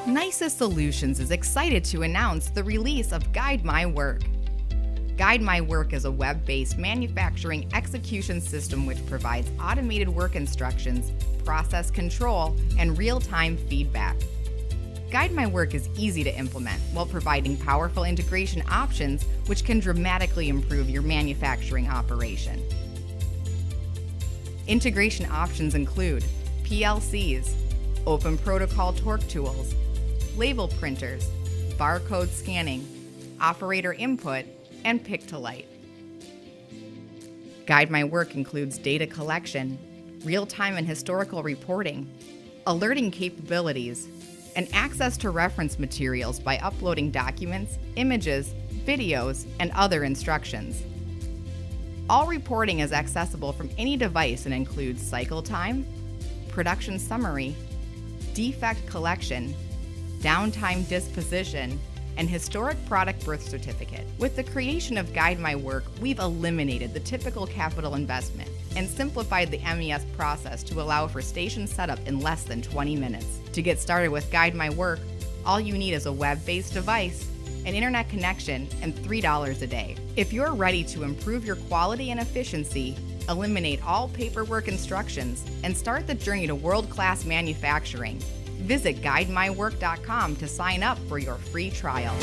Nysus Solutions is excited to announce the release of Guide My Work. Guide My Work is a web-based manufacturing execution system which provides automated work instructions, process control, and real-time feedback. Guide My Work is easy to implement while providing powerful integration options which can dramatically improve your manufacturing operation. Integration options include PLCs, open protocol torque tools, label printers, barcode scanning, operator input, and pick-to-light. Guide My Work includes data collection, real-time and historical reporting, alerting capabilities, and access to reference materials by uploading documents, images, videos, and other instructions. All reporting is accessible from any device and includes cycle time, production summary, defect collection, downtime disposition, and historic product birth certificate. With the creation of Guide My Work, we've eliminated the typical capital investment and simplified the MES process to allow for station setup in less than 20 minutes. To get started with Guide My Work, all you need is a web-based device, an internet connection, and $3 a day. If you're ready to improve your quality and efficiency, eliminate all paperwork instructions, and start the journey to world-class manufacturing, visit GuideMyWork.com to sign up for your free trial.